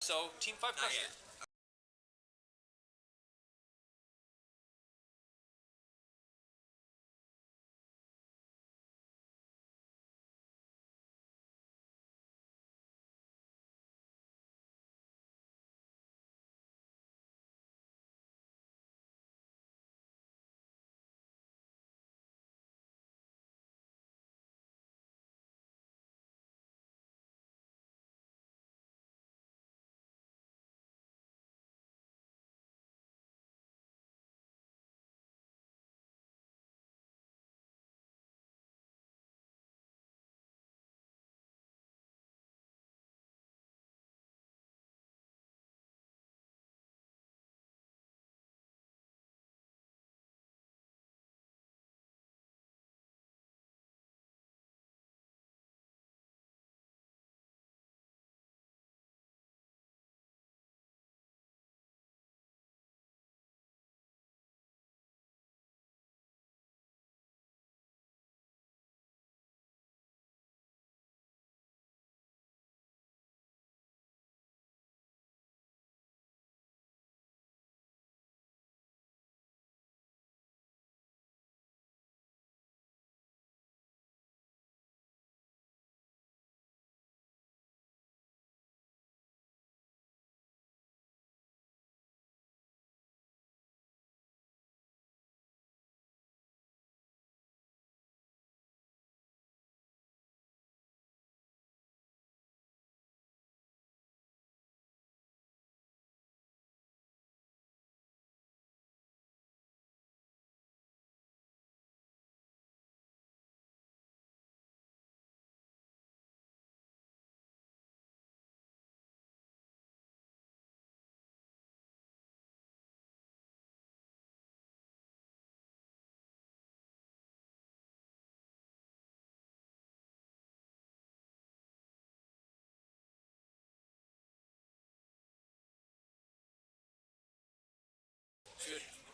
So, Team 5 question.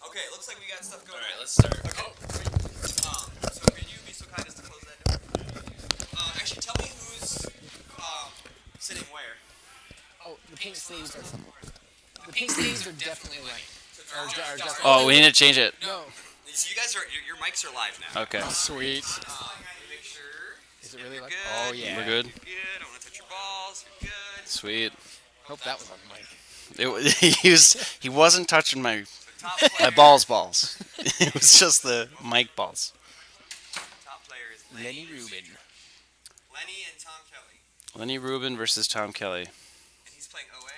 Okay, it looks like we got stuff going. Alright, let's start. Okay. So can you be so kind as to close that door? Actually, tell me who's sitting where. Oh, the pink sleeves are. The pink sleeves are definitely right. Oh, we need to change it. No. So you guys are your mics are live now. Okay. Sweet. Make sure. Is it really like? Good. Oh yeah. We're good? You're good. I don't want to touch your balls. You're good. Sweet. Hope that was on the mic. He wasn't touching my Top my player. balls. It was just the mic balls. Top player is Lenny Rubin. Lenny and Tom Kelly, Lenny Rubin versus Tom Kelly. and he's playing OA.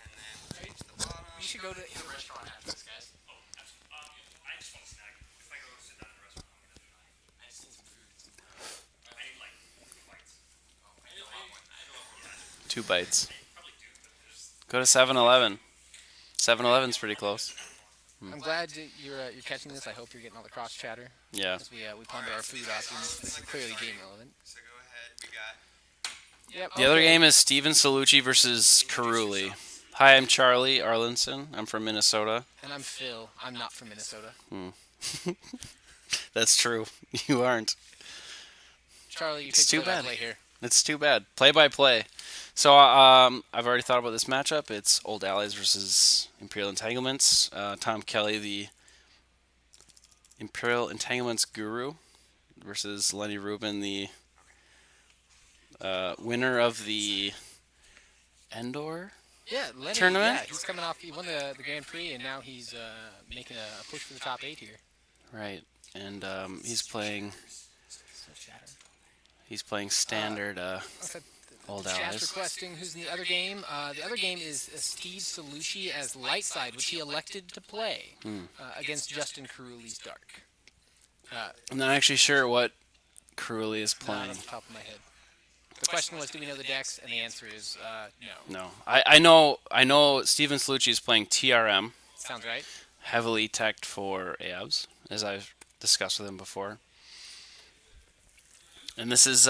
And then we'll change the bottom. You should go to the restaurant after this, guys. I just want a snack. If I go sit down in a restaurant, I'm gonna deny. I just need some food. I need like 2 bites. I know I want. 2 bites. Probably do, but there's Go to 7-Eleven. 7-Eleven's pretty close. I'm glad that you're catching this. I hope you're getting all the cross chatter. Yeah. As we ponder our food options. This is clearly game relevant. So go ahead. We got. Yep. The other game is Steven Salucci versus Caruli. Hi, I'm Charlie Arlinson. I'm from Minnesota. And I'm Phil. I'm not from Minnesota. That's true. You aren't. Charlie, you It's picked too play by bad. play here. It's too bad. Play by play. So I've already thought about this matchup. It's Old Allies versus Imperial Entanglements. Tom Kelly, the Imperial Entanglements guru, versus Lenny Rubin, the winner of the Endor. Yeah, Lenny. Tournament? Yeah, he's coming off. He won the Grand Prix, and now he's making a push for the top 8 here. Right, and he's playing So chatter. standard Old Chat's Allies. requesting who's in the other game. The other game is Steve Salucci as light side, which he elected to play against Justin Caruli's dark. I'm not actually sure what Caruli is Not playing. off the top of my head. The question was, do we know the decks? And the answer is no. No, I know Steven Salucci is playing TRM, Sounds right. heavily teched for ABs, as I've discussed with him before. And this is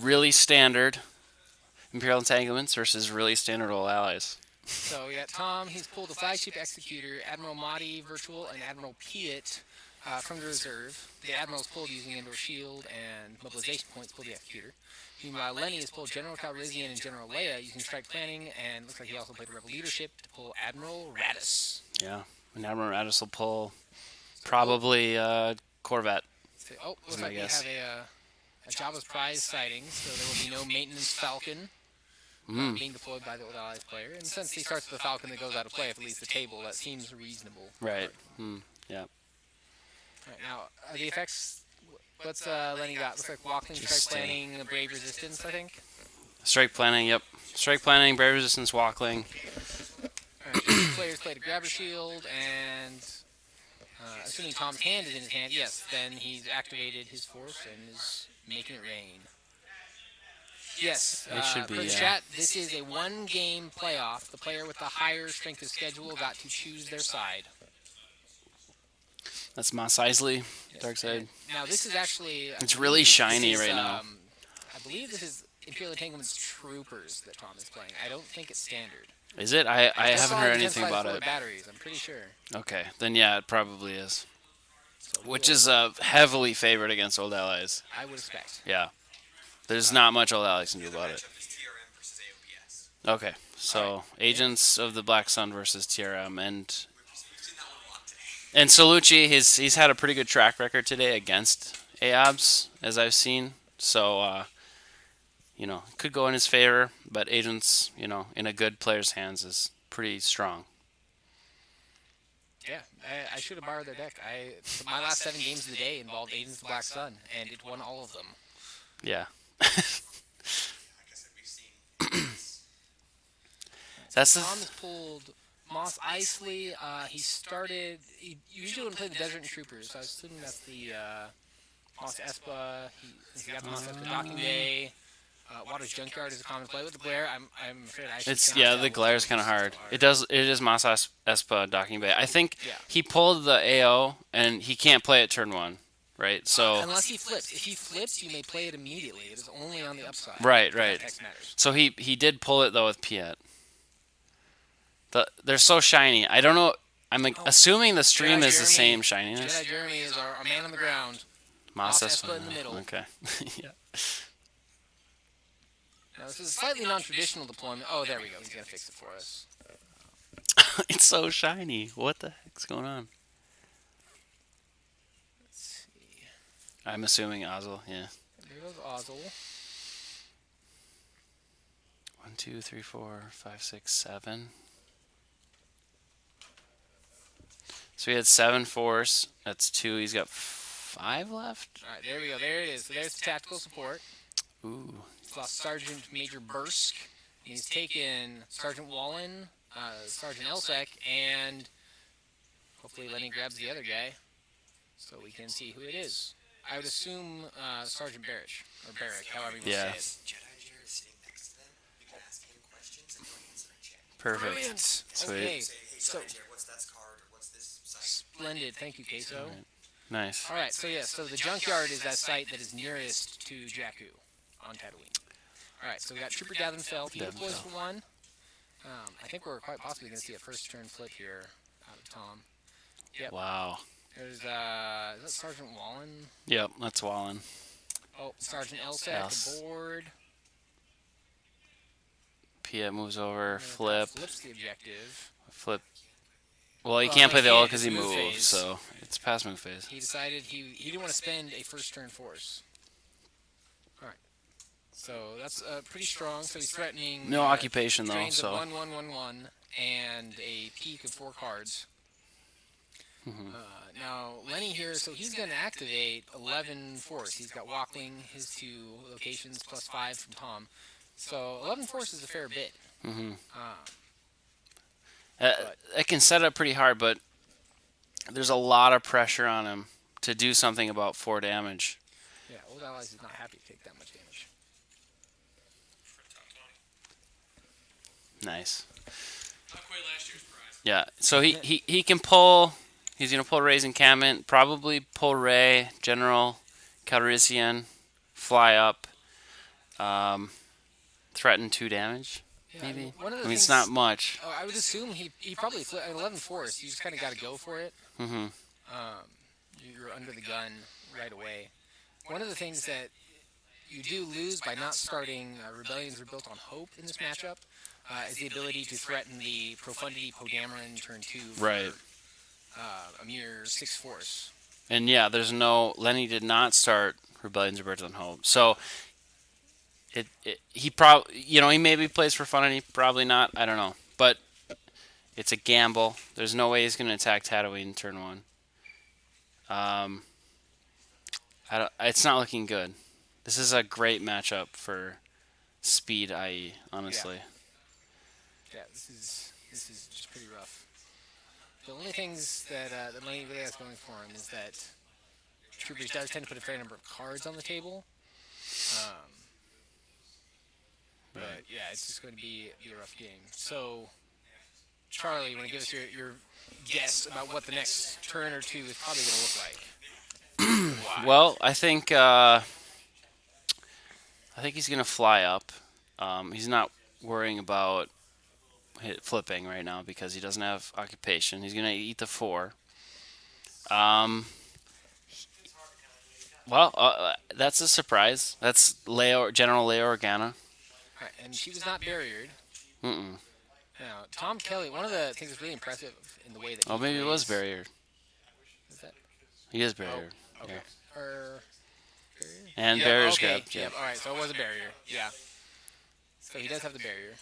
really standard Imperial Entanglements versus really standard Old Allies. So we got Tom. He's pulled the flagship executor, Admiral Mahdi Virtual, and Admiral Piet from the reserve. The Admiral's pulled using Indoor Shield and mobilization points, pulled the executor. Meanwhile, Lenny has pulled General Calrissian and General Leia using strike planning, and looks like he also played Rebel leadership to pull Admiral Raddus. Yeah. And Admiral Raddus will pull probably Corvette. So, looks my like we guess. have a Jabba's prize sighting, so there will be no maintenance Falcon being deployed by the Old Allies player. And since he starts with the Falcon that goes out of play if it leaves the table, that seems reasonable. Right. Yeah. All right, now, the effects, what's Lenny got? Looks like Walkling, Strike Planning, Brave Resistance, I think. Strike planning, yep. Strike planning, Brave Resistance, Walkling. All right, players played a Grabber Shield, and assuming Tom's hand is in his hand, yes, then he's activated his force and is making it rain. Yes, It should be, for the yeah. chat, this is a one-game playoff. The player with the higher strength of schedule got to choose their side. That's Mos Eisley, Dark Side. Now, this is actually... It's really shiny right now. I believe this is Imperial Entanglement's Troopers that Tom is playing. I don't think it's standard. Is it? I just haven't saw heard the anything about 10.54 it. Batteries, I'm pretty sure. Okay, then yeah, it probably is. So Which is heavily favored against Old Allies. I would expect. Yeah. There's not much Old Allies can do about it. Matchup is TRM versus AOPS. Okay, so Agents of the Black Sun versus TRM, and We've seen that one a lot today. and Salucci, he's had a pretty good track record today against AOBs, as I've seen. So, could go in his favor, but Agents, in a good player's hands is pretty strong. Yeah, I should have borrowed their deck. My last 7 games of the day involved Agents of the Black Sun, and it won all of them. Yeah. Like I said, we've seen. That's Tom has pulled Mos Eisley. He usually wouldn't play the Desert and Troopers, so I assume that's the Mos Espa. He got the Mos Espa Docking Bay. Waters Junkyard is a common play with the glare. I'm afraid I actually cannot tell the which glare is one kind of is hard. hard. It is Mos Espa Docking Bay. I think Yeah. he pulled the AO and he can't play it turn 1, right? So Unless he flips. If he flips, you may play it immediately. It is only on the upside. right. That text matters. So he did pull it though with Piet. They're so shiny. I don't know. I'm assuming the stream Jedi is the Jeremy. same shininess. Jedi Jeremy is our man on the ground. Mos Mos Espa in the middle. Okay. Yeah. Now, this is a slightly non-traditional deployment. Oh, there we go. He's going to fix it for us. It's so shiny. What the heck's going on? Let's see. I'm assuming Ozzel. Yeah. There goes Ozzel. 1, 2, 3, 4, 5, 6, 7. So he had 7 force. That's 2. He's got 5 left. All right, there we go. There it is. So there's the tactical support. Ooh. He's lost Sergeant Major Bursk. He's taken Sergeant Wallen, Sergeant Elsek, and hopefully Lenny grabs the other guy so we can see who it is. I would assume Sergeant Barrich, or Barrick, however you Yeah. want to say it. Jedi Jerry is sitting next to them. You can ask him questions and he'll answer in chat. Perfect. Brilliant. Sweet. Okay, Say, hey, so Jedi Jerry, what's that card or what's this site? splendid. Thank you, Queso. Alright. Nice. All right, so yeah, so the junkyard is that site that is nearest to Jakku on Tatooine. All right, so we got Trooper Davenfeld. He deploys for 1. I think we're quite possibly going to see a first turn flip here out of Tom. Yep. Wow. There's, is that Sergeant Wallen? Yep, that's Wallen. Oh, Sergeant Elsek Els. aboard. Piet moves over, And flip, Flips the objective. flip. Well, he Well, can't he play the ult can't, because it's he move moves, phase. so it's past move phase. He decided he didn't want to spend a first turn force. All right. So that's pretty strong. So he's threatening No occupation though, drains of so 1/1/1/1 and a peak of 4 cards. Now Lenny here, so he's going to activate 11 force. He's got Walkling, his 2 locations plus 5 from Tom. So 11 force is a fair bit. it can set up pretty hard, but there's a lot of pressure on him to do something about 4 damage. Yeah, Old Allies is not happy to take that much damage. For top 20. Nice. Not quite last year's prize. Yeah, so he can pull. He's gonna pull Ray's encampment. Probably pull Ray, General Calrissian, fly up, threaten 2 damage. Yeah, Maybe. one of the I mean, it's things- not much. Oh, I would assume he probably 11 force. You just kind of got to go for it. Mm-hmm. You're under the gun right away. One of the things that you do lose by not starting Rebellions Rebuilt on Hope in this matchup. Is the ability to threaten the Profundity Podameron turn 2 for Right. a mere 6 force. And yeah, there's no Lenny did not start Rebellions of Birds on Hope. So he probably he maybe plays for fun and he probably not. I don't know. But it's a gamble. There's no way he's going to attack Tatooine turn 1. It's not looking good. This is a great matchup for speed, IE, honestly. Yeah, this is just pretty rough. The only things that Lenny really has going for him is that Troopers does tend to put a fair number of cards on the table. But yeah, it's just going to be a rough game. So, Charlie, you want to give us your guess about what the next turn or two is probably going to look like? Why? Well, I think he's going to fly up. He's not worrying about flipping right now because he doesn't have occupation. He's going to eat the 4. That's a surprise. That's General Leia Organa. Right, and she was not barriered. Mm-mm. Now, Tom Kelly, one of the things that's really impressive in the way that he Maybe it was plays- barriered. Is that? He is barriered. Okay. Yeah. Barrier? And Yep, barrier's okay. grabbed. Yep, all right, so it was a barrier. Yeah. So he does have the barrier.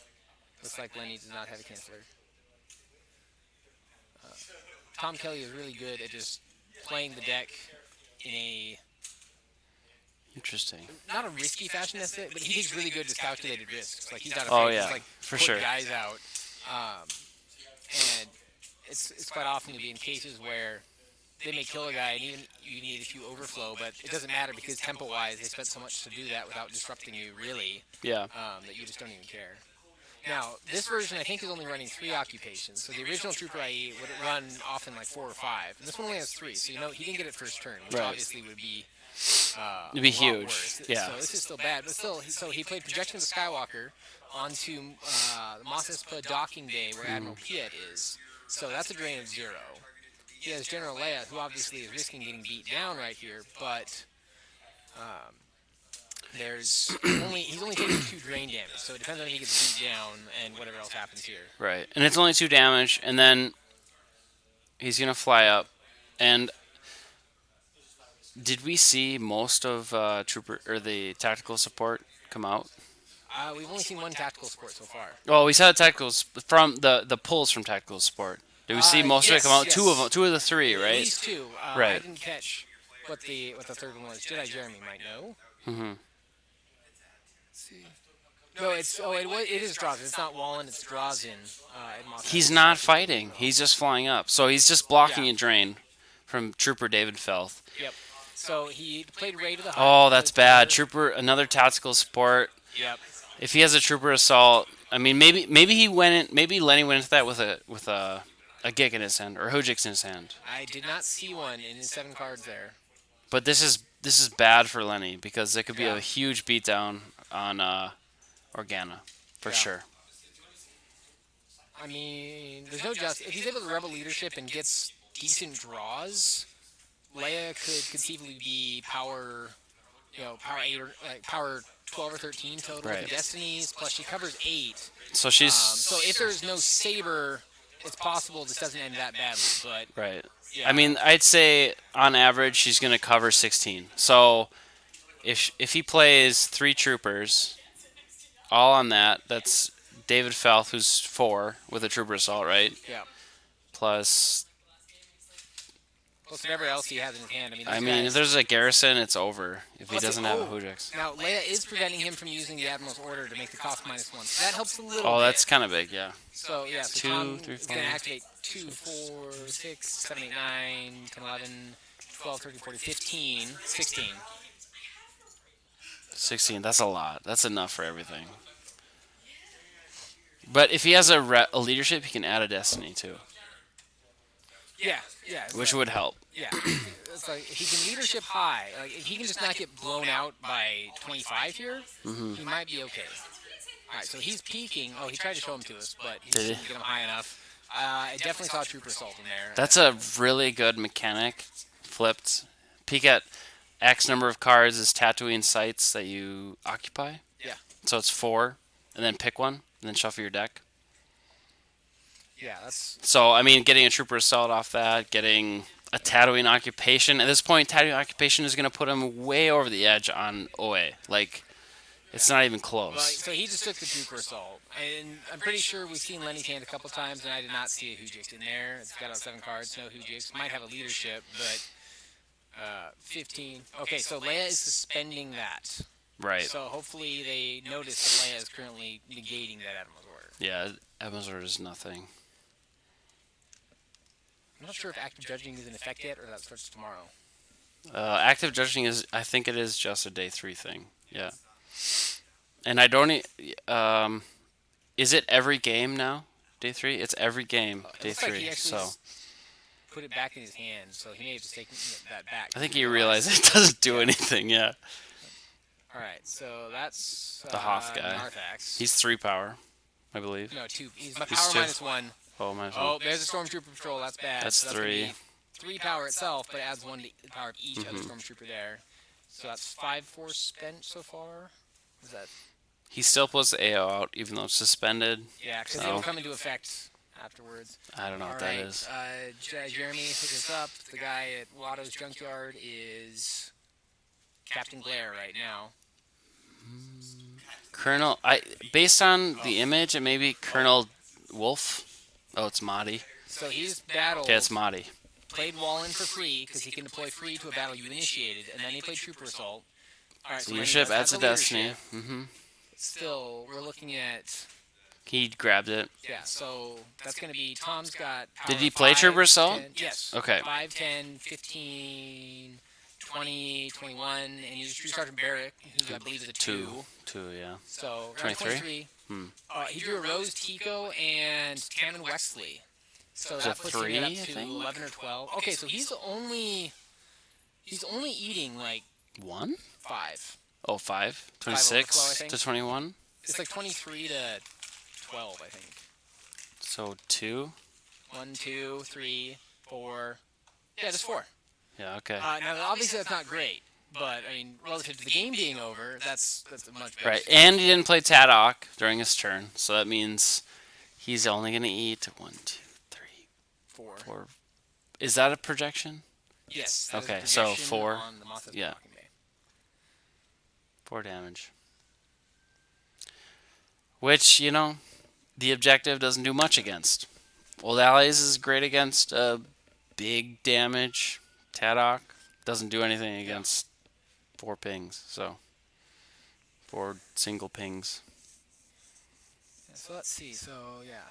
Looks like Lenny does not have a canceller. Tom Kelly is really good at just playing the deck in a Interesting. not a risky fashion necessarily, but he's really good at his calculated risks. Like he's not Oh, afraid to yeah, just like for put sure. guys out. And it's quite often to be in cases where they may kill a guy and even you need a few overflow, but it doesn't matter because tempo-wise they spent so much to do that without disrupting you really Yeah. that you just don't even care. Now, this version I think is only running 3 occupations. So the original Trooper IE would run often like 4 or 5. And this one only has 3, so he didn't get it first turn, which Right. obviously would be It'd be a lot huge. worse. Yeah. So this is still bad, but still, he played Projection of the Skywalker onto the Mos Espa docking bay where Admiral Piet is. So that's a drain of 0. He has General Leia, who obviously is risking getting beat down right here, but he's only taking 2 drain damage, so it depends on if he gets beat down and whatever else happens here. Right. And it's only 2 damage, and then he's gonna fly up. And did we see most of Trooper or the tactical support come out? We've only seen 1 tactical support so far. Oh, we saw the tacticals from the pulls from tactical support. Did we see most of it come out? Yes. 2 of them, 2 of the 3, At right? least 2. I Right. didn't catch what the third one was. Jedi Jeremy might know. Mm-hmm. No, it is Drazen. It's not Wallen. It's Drazen. In Mos He's Espa. not fighting. He's just flying up. So he's just blocking Yeah. a drain from Trooper David Felth. Yep. So he played Ray to the Hut. Oh, that's bad. Trooper, another tactical support. Yep. If he has a Trooper assault, I mean, maybe he went in. Maybe Lenny went into that with a Gik in his hand or Hojix in his hand. I did not see one in his 7 cards there. But this is bad for Lenny because it could be Yeah. a huge beatdown on Organa, for Yeah. sure. I mean, there's no justice. If he's able to rebel leadership and gets decent draws, Leia could conceivably be power 8 or like power 12 or 13 total Right. with the Destinies. Plus, she covers 8. So she's So if there's no saber, it's possible this doesn't end that badly. But right. yeah. I mean, I'd say on average she's going to cover 16. So if he plays 3 troopers, all on that's David Felth, who's 4 with a trooper assault, right? yeah. Plus, Plus whatever else he has in his hand. I these mean, if guys- there's a garrison, it's over if he Plus, doesn't have a Hojix. Now, Leia is preventing him from using the Admiral's order to make the cost -1. So that helps a little Oh, bit. that's kind of big, yeah. So, yeah, so 2, Tom 3, is going to 4. activate 2, 4, 6, 7, 8, 9, 10, 11, 12, 13, 14, 15, 16. 16, that's a lot. That's enough for everything. But if he has a leadership, he can add a destiny too, Yeah, yeah. which would help. Yeah. It's like, if he can leadership high, like, if he can just not get blown out by 25 here, he might be okay. All right, so he's peaking. Oh, he tried to show him to us, but he Did he? didn't get him high enough. I definitely saw Trooper Assault in there. That's a really good mechanic, flipped. Peek at, X number of cards is Tatooine sites that you occupy. Yeah. So it's 4, and then pick one, and then shuffle your deck. Yeah, that's So, I mean, getting a Trooper Assault off that, getting a Tatooine Occupation. At this point, Tatooine Occupation is going to put him way over the edge on OA. Like, it's not even well. close. So he just took the Trooper Assault, and I'm pretty sure we've seen Lenny's hand a couple times, and I did not see a Hoojix in there. It's got out 7 cards, no Hoojix. Might have a leadership, but 15. Okay, so Leia is suspending that. Right. So hopefully they notice that Leia is currently negating that Admiral's Order. Yeah, Admiral's Order is nothing. I'm not sure if active judging is in effect yet, or that starts tomorrow. Active Judging is, I think it is just a day 3 thing. Yeah. And I don't, is it every game now? Day 3? It's every game, It day looks like 3. he actually So put it back in his hand, so he may have just taken that back. I think he realized it doesn't do anything, yeah. Alright, so that's The Hoth guy. Narthax. He's 3 power, I believe. No, 2. He's my He's power 2. -1. Oh, my Oh, there's a Stormtrooper patrol. That's bad. That's So gonna 3. be 3 power itself, but it adds 1 to the power of each other Stormtrooper there. So that's 5 force spent so far. Is that? He still puts the AO out, even though it's suspended. Yeah, because So- it will come into effect afterwards. I don't know what that is. Jeremy hook us up. The guy at Watto's Junkyard is Captain Glare right now. Colonel, based on the image, it may be Colonel Wolf. Oh, it's Mahdi. So he's battled. Okay, it's Mahdi. Played Wallen for free because he can deploy free to a battle you initiated, and then he played Trooper Assault. All right, so Leadership Lenny adds does a have Destiny. leadership. Mm-hmm. Still, we're looking at He grabbed it. yeah. So that's going to be Tom's got. Did power he play 5, Trooper Assault? 10 yes. Okay. 5, 10, 15, 20, 21, and you just Sergeant Barrick, who I believe is a 2. 2, yeah. So 23? 23. Hmm. He drew a Rose Tico and Tannen Wexley. So Is that it puts 3, him I up to think? 11 or 12. Okay, so he's only eating like 1? 5. Oh, 5? overflow, I 26 think. to 21? It's like 23 to 12, I think. So 2? 1, 2, 3, 4. Yeah, just 4. Yeah, okay. Now, obviously, that's not great, but I mean, relative to the game being over, that's a much better. Right, and he didn't play Tadok during his turn, so that means he's only going to eat 1, 2, 3, 4. 4. Is that a projection? Yes. that is a Okay, so projection 4. On the Moth's Yeah. Mockingbay. 4 damage. Which, the objective doesn't do much against. Old Allies is great against big damage. Tadok doesn't do anything against 4 pings, so 4 single pings. Yeah, so let's see. So yeah,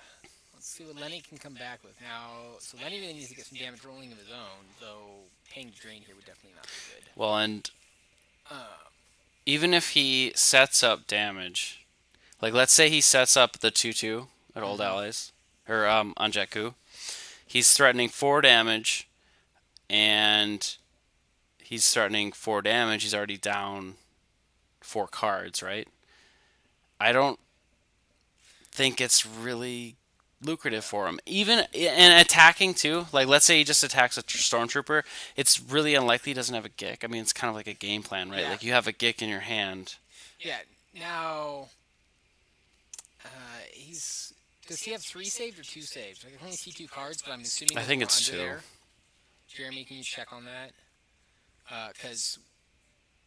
let's see what Lenny can come back with now. So Lenny really needs to get some damage rolling of his own, though paying to drain here would definitely not be good. Well, and even if he sets up damage, like let's say he sets up the 2/2 at Old Allies, or on Jakku, he's threatening 4 damage, and he's threatening 4 damage. He's already down 4 cards, right? I don't think it's really lucrative for him. Even in attacking too, like let's say he just attacks a stormtrooper, it's really unlikely he doesn't have a Gick. I mean, it's kind of like a game plan, right? Yeah. Like you have a Gick in your hand. Yeah. Now, does he have 3 saved or 2 saved? I can only see 2 cards, but I'm assuming. I there's think more it's under 2. there. Jeremy, can you check on that? Because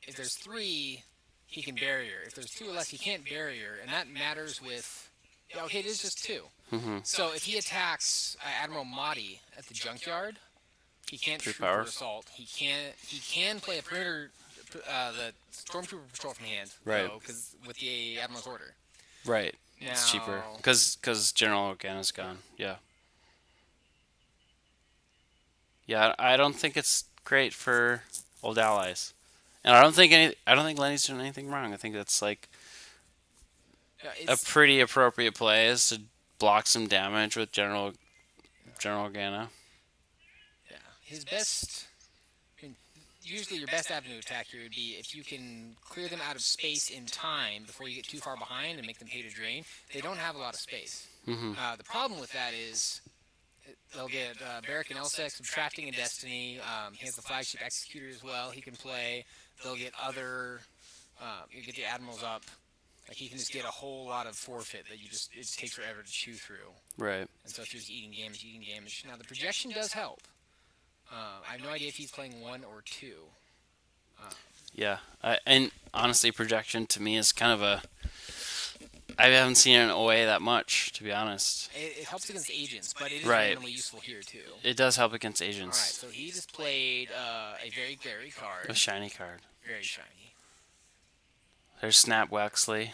if there's 3, he can barrier. If there's 2 or less, he can't barrier, and that matters with. Yeah, okay, it is just 2. Mm-hmm. So if he attacks Admiral Mahdi at the junkyard, he can't 3 Trooper power. Assault. He can play a perimeter, the Stormtrooper patrol from hand, Right. Because with the Admiral's Order. Right. It's cheaper Now- because General Organa's gone. Yeah. Yeah, I don't think it's great for Old Allies, and I don't think Lenny's doing anything wrong. I think that's like a pretty appropriate play is to block some damage with General Organa. Yeah, his best. I mean, usually your best avenue of attack here would be if you can clear them out of space in time before you get too far behind and make them pay to drain. They don't have a lot of space. Mm-hmm. The problem with that is They'll get Barrack and Elsek, Subtracting and Destiny. He has the Flagship Executor as well. He can play. They'll get other. You get the Admirals up. Like he can just get a whole lot of forfeit that it just takes forever to chew through. Right. And so if you're just eating damage. Now the projection does help. I have no idea if he's playing 1 or 2. Yeah. And honestly, projection to me is kind of a. I haven't seen it in OA that much, to be honest. It helps against agents, but it is Right. randomly useful here too. It does help against All right, agents. so he just played a very glary card. A shiny card. Very shiny. There's Snap Wexley.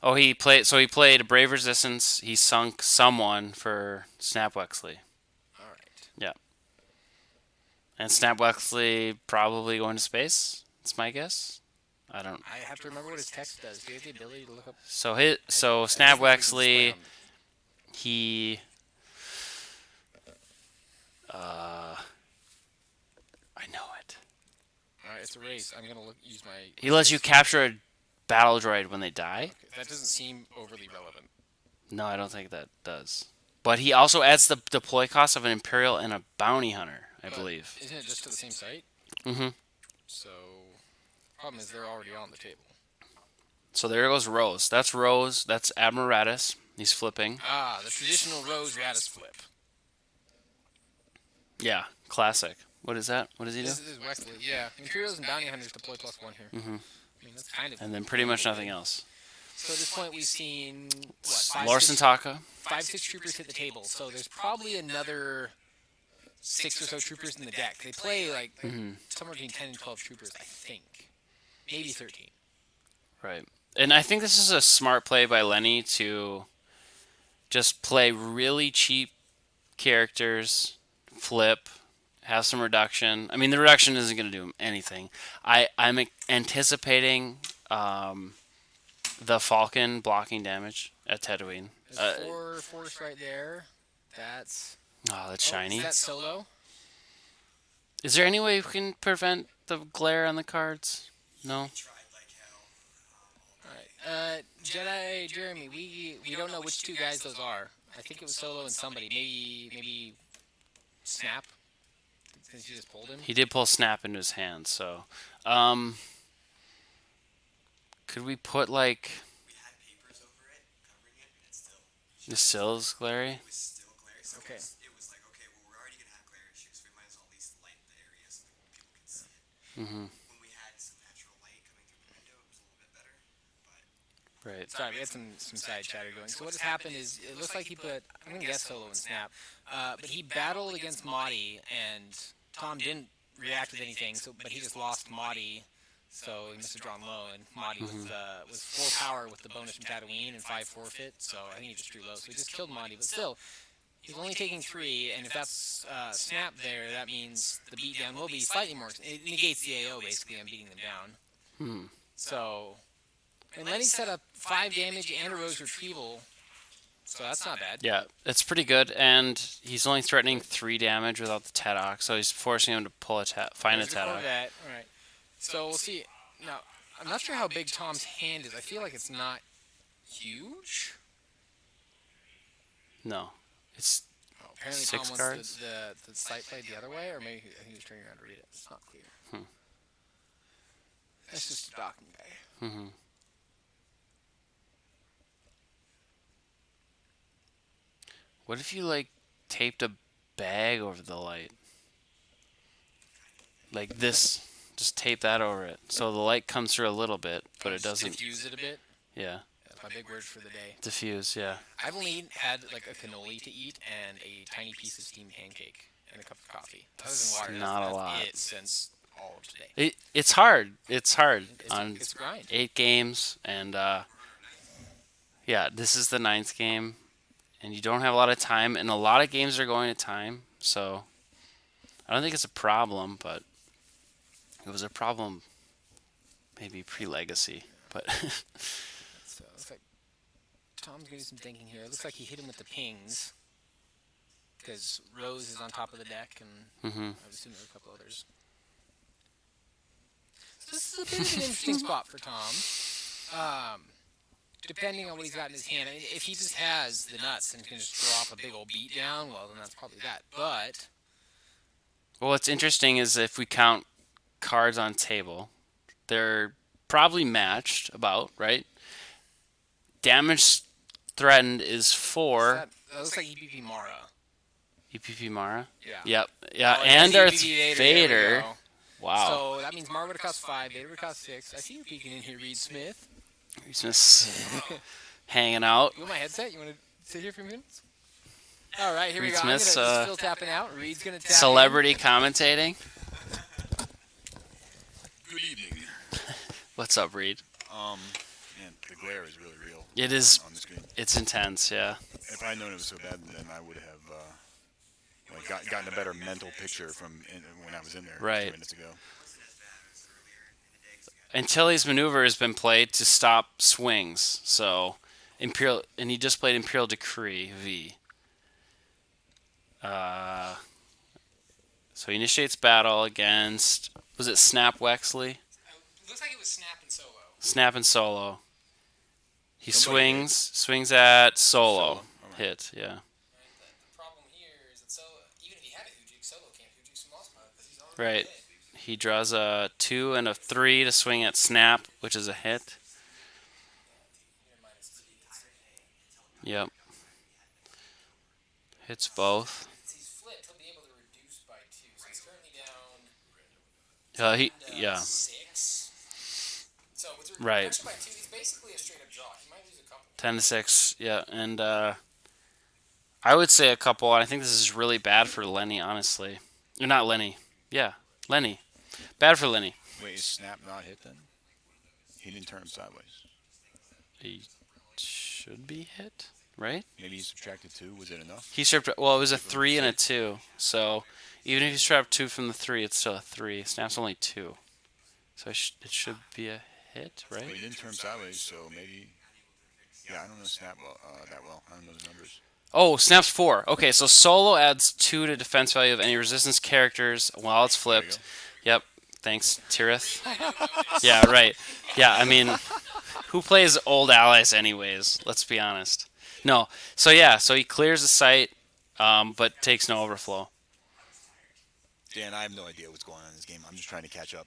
Oh, he played Brave Resistance. He sunk someone for Snap Wexley. All right. Yeah. And Snap Wexley probably going to space. That's my guess. I don't. I have to remember what his text does. Do you have the ability to look up? So I Snap think we can display Wexley. him. He. I know it. All right, it's a race. I'm gonna use my. He lets you capture a battle droid when they die. Okay, that doesn't seem overly relevant. No, I don't think that does. But he also adds the deploy cost of an Imperial and a Bounty Hunter, I But believe. Isn't it just to the same site? Mm-hmm. So, problem is they're already on the table. So there goes Rose. That's Rose. That's Admiratus. He's flipping. Ah, the traditional Rose Radis flip. Yeah, classic. What is that? What does he do? This is Wexley. Yeah, Imperials and Bounty Hunters deploy +1 here. Mm-hmm. I mean, that's kind of. And then pretty much nothing else. So at this point, we've seen what, Larson Taka. 5-6 troopers hit the table. So there's probably another 6 or so troopers in the deck. They play like somewhere between 10 and 12 troopers, I think, maybe 13. Right. And I think this is a smart play by Lenny to just play really cheap characters, flip, have some reduction. I mean, the reduction isn't going to do anything. I'm anticipating the Falcon blocking damage at Tatooine. There's 4 force right there. That's Shiny. Is that solo? Is there any way we can prevent the glare on the cards? No? Tried like hell. All right. Jedi Jeremy, we don't know which 2 guys those are. I think it was solo and somebody. Maybe Snap. Since you just pulled him. He did pull Snap into his hand, so could we put like We had papers over it, covering it, and the Sills glary? it was still glare. So Okay. it was like, okay, well, we're already going to have glare issues. We might as well at least light the area so that people can see it. Mm-hmm. When we had some natural light coming through the window, it was a little bit better. But Right. Sorry, we had some side chatter going. So what has happened is it looks like he put, I'm going to guess solo and Snap, but he battled against Mahdi, and Tom didn't react with anything, but he just lost Mahdi, so he must have drawn low, and Mahdi was 4 power with the bonus from Tatooine and 5 forfeit, so I think he just drew low. So he just killed Mahdi, but still, he's only taking 3, and if that's Snap there, that means the beatdown will be slightly more, it negates the AO basically, I'm beating them down. So... And Lenny set up 5 damage and a Rose Retrieval, so that's not bad. Yeah, it's pretty good, and he's only threatening 3 damage without the Tadok, so he's forcing him to pull find a There's Tadok. Corvette. All right. So we'll see. Now, I'm not sure how big Tom's hand is. I feel like it's not huge. No, it's Apparently 6 Tom cards? wants the site played the other way, or maybe I think he was turning around to read it. It's not clear. That's just a docking guy. Mm-hmm. What if you like taped a bag over the light? Like this, just tape that over it, so the light comes through a little bit, but it doesn't. Diffuse it a bit. Yeah, That's my big word for the day. diffuse. Yeah. I've only had like a cannoli to eat and a tiny piece of steamed pancake and a cup of coffee. Other than water, Not a that's lot. it since all of today. It's hard. It's hard on It's a grind. 8 games, and yeah, this is the 9th game, and you don't have a lot of time, and a lot of games are going to time, so I don't think it's a problem, but it was a problem maybe pre-legacy, but So it looks like Tom's gonna do some thinking here. It looks like he hit him with the pings because Rose is on top of the deck, and Mhm. I would assume there are a couple others. So this is a bit of an interesting spot for Tom. depending on what he's got in his hand. I mean, if he just has the nuts and can just drop a big old beat down, well, then that's probably that. But Well, what's interesting is if we count cards on table, they're probably matched about, right? Damage threatened is 4. that looks like EPP Mara. EPP Mara? Yeah. Yep. Yeah, Oh, and there's Darth EPP There we Vader. go. Wow. So that means Mara would have cost 5, Vader would cost 6. I see you peeking in here, Reed Smith. He's just hanging out. You want my headset? You want to sit here for a minute? All right, here we Reed go. I'm Smith's, gonna still tapping out. Reed's gonna tap Celebrity commentating. Good evening. What's up, Reed? Man, the glare is really real. It is. On the screen. It's intense, yeah. If I had known it was so bad, then I would have gotten a better mental picture when I was in there Right. 2 minutes ago. And Tilly's maneuver has been played to stop swings. So Imperial, and he just played Imperial Decree V. So he initiates battle against, was it Snap Wexley? Looks like it was Snap and Solo. Snap and Solo. He Somebody swings at Solo. Solo, alright. Hit, yeah. The problem here is that Solo, even if he had a Hoojik, Solo can't Hoojik some lost mode because he's already Right. hit. He draws a 2 and a 3 to swing at Snap, which is a hit. Yep. Hits both. Since he's flipped, he'll be able to reduce by 2. So he's currently down Yeah. 6. So with Right. reduction by 2, he's basically a straight up draw. He might lose a couple. 10 to 6, yeah. And I would say a couple. I think this is really bad for Lenny, honestly. Or not Lenny. Yeah, Lenny. Bad for Lenny. Wait, is Snap not hit then? He didn't turn him sideways. He should be hit, right? Maybe he subtracted 2. Was it enough? He stripped. Well, it was a 3 and a 2. So even if you strap 2 from the 3, it's still a 3. Snap's only 2. So it should be a hit, Well, right? he didn't turn sideways, so maybe. Yeah, I don't know Snap that well. I don't know the numbers. Oh, Snap's 4. Okay, so Solo adds 2 to defense value of any resistance characters while it's There you flipped. go. Yep. Thanks, Tirith. Yeah, right. Yeah, I mean, who plays old allies anyways? Let's be honest. No. So yeah, so he clears the site, but takes no overflow. Dan, I have no idea what's going on in this game. I'm just trying to catch up.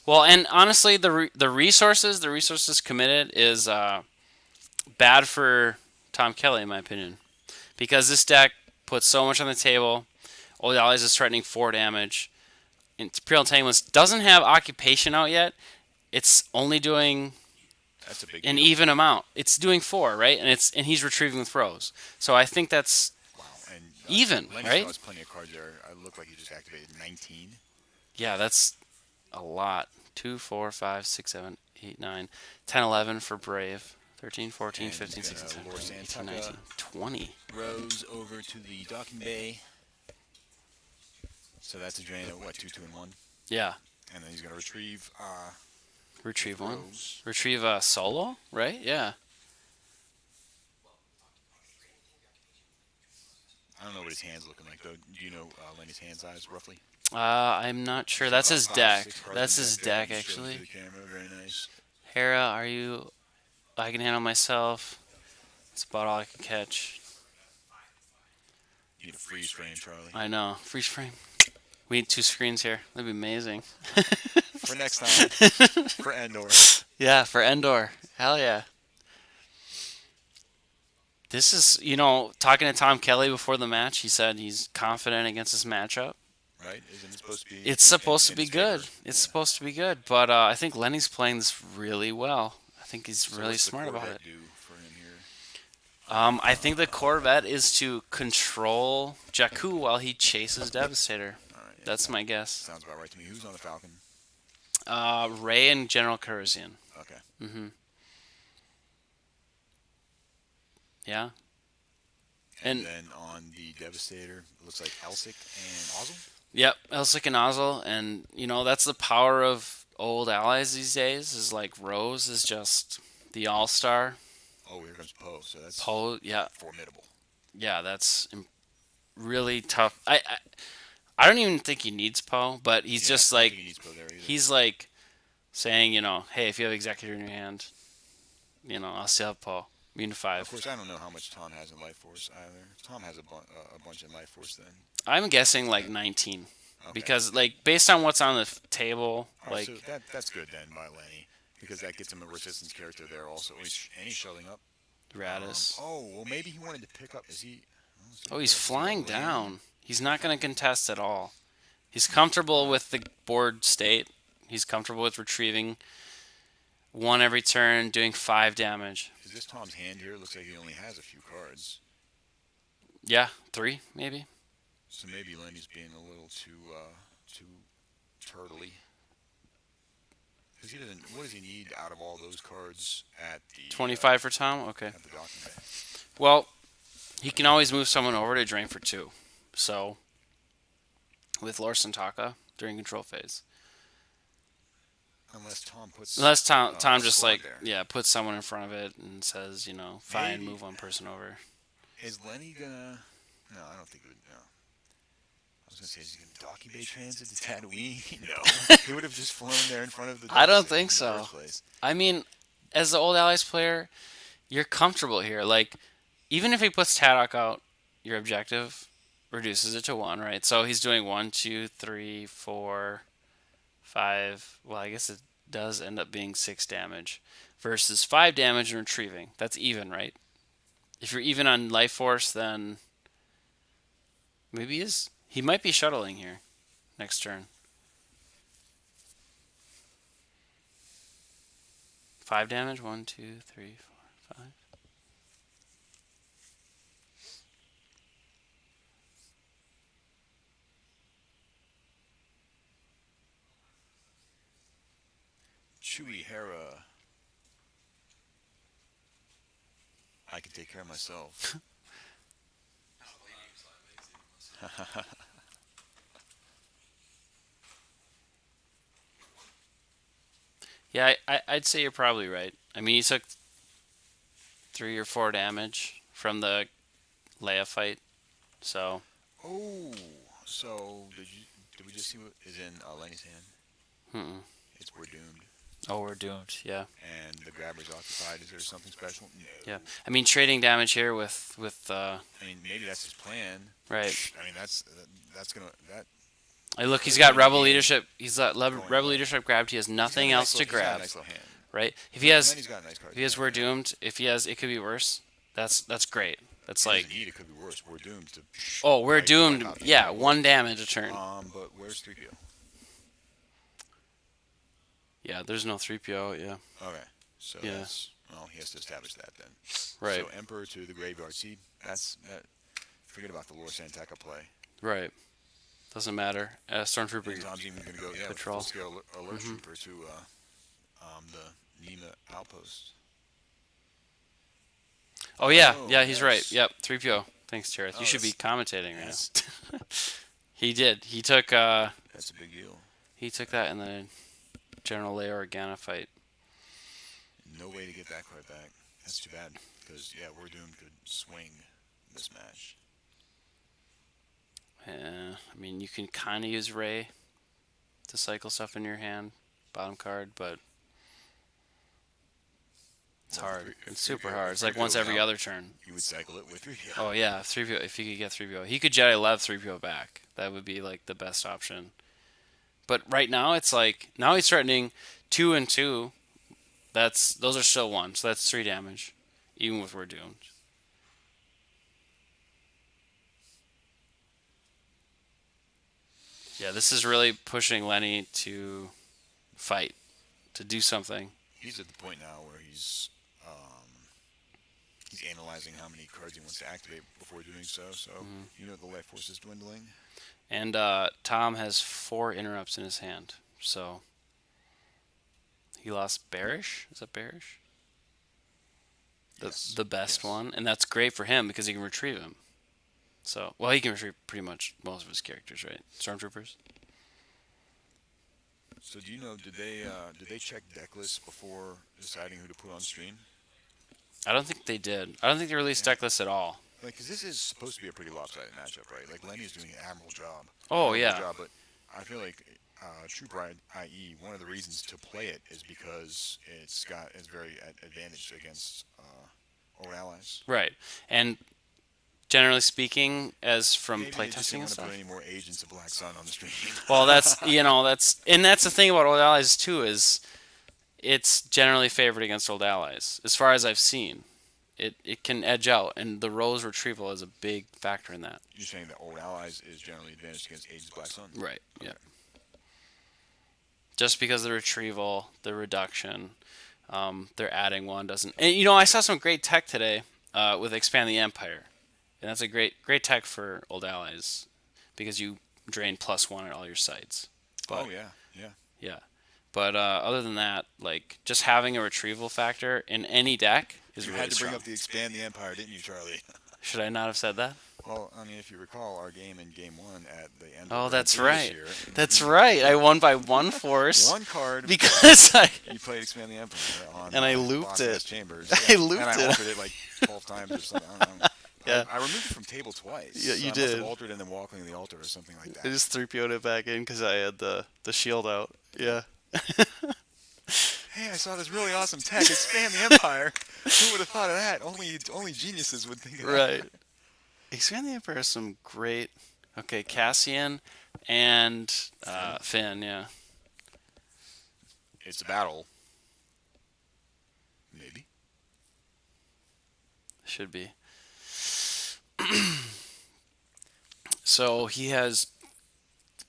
Well, and honestly, the resources committed is bad for Tom Kelly, in my opinion, because this deck puts so much on the table. Old Allies is threatening 4 damage. Imperial Entanglements doesn't have Occupation out yet. It's only doing That's a big an deal. even amount. It's doing 4, right? And he's retrieving with throws. So I think that's Wow. And even, Lenny right? still has plenty of cards there. I look like he just activated 19. yeah, that's a lot. 2, 4, 5, 6, 7, 8, 9, 10, 11 for Brave. 13, 14, And 15, he's 16, gonna 17, lure 18, Santucca. 19, 20. Rose over to the docking bay. So that's a drain of what, 2, 2, and 1. Yeah. And then he's gonna retrieve Retrieve 1. Rose. Retrieve Solo, right? Yeah. I don't know what his hand's looking like though. Do you know Lenny's hand size roughly? I'm not sure. That's his About deck. 5, 6 cards That's in his the there. deck, He shows actually. to the camera. Very nice. Hera, are you... I can handle myself. That's about all I can catch. You need a freeze frame, Charlie. I know. Freeze frame. We need 2 screens here. That'd be amazing. For next time. For Endor. Yeah, for Endor. Hell yeah. This is, talking to Tom Kelly before the match, he said he's confident against this matchup. Right? Isn't it supposed to be? It's supposed to in be his good. favor? It's supposed to be good. But I think Lenny's playing this really well. I think he's So really what's the smart about Corvette it. do for him here? I think the Corvette is to control Jakku while he chases Devastator. All right. Yeah, That's my guess. sounds about right to me. Who's on the Falcon? Ray and General Kurzian. Okay. Mm-hmm. Yeah. And, And- then on the Devastator, it looks like Elsic and Ozzel. Yep, Elsic and Ozzel, and that's the power of old allies these days. Is like Rose is just the all-star. Oh, here comes Poe. So that's Poe, yeah, formidable. that's really tough. I don't even think he needs Poe, but he's Yeah, just I don't like think he needs Poe there either. he's like saying, hey, if you have Executor in your hand, I'll still have Paul. Mean Of 5. course, I don't know how much Tom has in Life Force either. Tom has a bunch in Life Force then. I'm guessing like 19. Okay. Because, like, based on what's on the table, All right, like, so that's good then by Lenny, because that gets him a resistance character there also. And he's shutting up. Radis. Well, maybe he wanted to pick up. Is he? Oh, he's Is he flying gonna land? down. He's not going to contest at all. He's comfortable with the board state. He's comfortable with retrieving 1 every turn, doing 5 damage. Is this Tom's hand here? It looks like he only has a few cards. Yeah, 3 maybe. So maybe Lenny's being a little too turtly. Because he doesn't. What does he need out of all those cards at the 25 for Tom. Okay. at the docking bay? Well, he can always move someone over to drain for 2. So, with Lorson Taka during control phase. Unless Tom puts. Tom a just squad like there. puts someone in front of it and says, fine, Maybe. move 1 person over. Is Lenny gonna? No, I don't think he would. No. I was gonna say, is he gonna docking bay transit to Tatooine? No, he would have just flown there in front of the. I don't Jedi think in the so. first place. I mean, as the old Allies player, you're comfortable here. Like, even if he puts Tadok out, your objective reduces it to 1, right? So he's doing 1, 2, 3, 4, 5. Well, I guess it does end up being 6 damage versus 5 damage and retrieving. That's even, right? If you're even on life force, then maybe he might be shuttling here next turn. 5 damage. 1, 2, 3, 4, 5. Chewie Hera. I can take care of myself. Yeah, I'd say you're probably right. I mean, he took 3 or 4 damage from the Leia fight, so Oh, so did we just see what is in Lenny's hand? It's We're Doomed. oh, we're doomed. Yeah, And the grabber's occupied. Is there something special? No. yeah. I mean, trading damage here with I mean, maybe that's his plan. right. I mean, that's gonna that. Hey, look, he's got rebel game. leadership. He's got Going rebel away. leadership grabbed. He has nothing He's got a else to he's got a grab, nice little hand. right? If he has Lenny's got a nice card. if he has we're doomed. If he has it could be worse. That's great. That's He like doesn't need it could be worse. We're doomed to. oh, we're wipe doomed. out the Yeah, entire 1 damage a turn. But where's 3PO? Yeah, there's no 3PO. Yeah, Okay, so Yeah. that's well, he has to establish that then. right, So Emperor to the graveyard. See, that's that. Forget about the Lore Santeca play. right. Doesn't matter. Stormtrooper. And Tom's even going to go Patrol. full scale alert trooper to the Nima outpost. Oh yeah, Oh, yeah, he's right. yes. Yep, 3PO. Thanks, Cherith. Oh, You should be that's- commentating right Yes, now. He did. He took that's a big deal. that in the General Leia Organa fight. No way to get that card back. That's too bad because We're Doomed could swing this match. I mean, you can kind of use Rey to cycle stuff in your hand, bottom card, but it's Well, hard. if It's super 3PO hard. It's like once was every out, other turn. You would cycle it with 3PO. Oh yeah, 3PO. If he could get 3PO, he could Jedi Lev 3PO back. That would be like the best option. But right now, it's like now he's threatening 2 and 2. Those are still 1, so that's 3 damage, even with we're doomed. Yeah, this is really pushing Lenny to fight, to do something. He's at the point now where he's analyzing how many cards he wants to activate before doing so. So the life force is dwindling. And Tom has 4 interrupts in his hand, so he lost Bearish. Is that Bearish? Yes. The best Yes. one, and that's great for him because he can retrieve him. So, well, he can retrieve pretty much most of his characters, right? Stormtroopers. So do you know? Did they check deck lists before deciding who to put on stream? I don't think they did. I don't think they released deck lists at all. Like, because this is supposed to be a pretty lopsided matchup, right? Like Lenny is doing an admirable job. Oh, Admirable yeah. job, but I feel like Trooper IE, one of the reasons to play it is because it's very advantaged against old allies. Right. And generally speaking, as from Maybe they just playtesting didn't and want to stuff. put any more agents of Black Sun on the stream. Well, that's that's the thing about old allies too is it's generally favored against old allies. As far as I've seen, it can edge out, and the Rose retrieval is a big factor in that. You're saying that old allies is generally advantaged against agents of Black Sun. Right. Yeah. Just because the retrieval, the reduction, they're adding one doesn't. And I saw some great tech today with Expand the Empire, and that's a great tech for old allies because you drain +1 at all your sites. But, Oh yeah, yeah. yeah. But other than that, like just having a retrieval factor in any deck is You really had to bring strong. up the Expand the Empire, didn't you, Charlie? Should I not have said that? Well, I mean, if you recall our game in Game 1 at the end Oh, of the that's previous right. year, That's right. I won by 1 force one card because you played Expand the Empire on And I looped Boss it. Ass Chambers. I looped and I it. altered it like 12 times or something. I don't know. Yeah. I removed it from table twice. Yeah, you so I must did. have altered and then walking the altar or something like I that. just 3PO'd it back in because I had the shield out. Yeah. Hey, I saw this really awesome tech. Expand the Empire. Who would have thought of that? Only geniuses would think of that. Right. Expand the Empire has some great. Okay, Cassian and Finn. Yeah. It's a battle. Maybe. Should be. So he has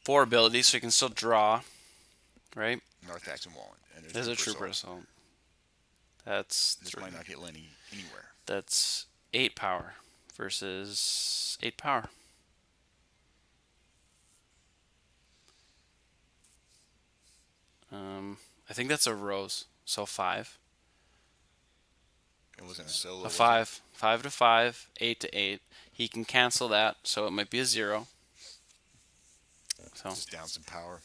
4 abilities, so he can still draw, right? Narthax and Wallen. And There's a trooper assault. assault. That's This might not get Lenny anywhere. That's 8 power versus 8 power. I think that's a rose, so 5. It wasn't a solo. A was it? 5. 5 to 5, 8 to 8. He can cancel that, so it might be a 0. So Just down some power.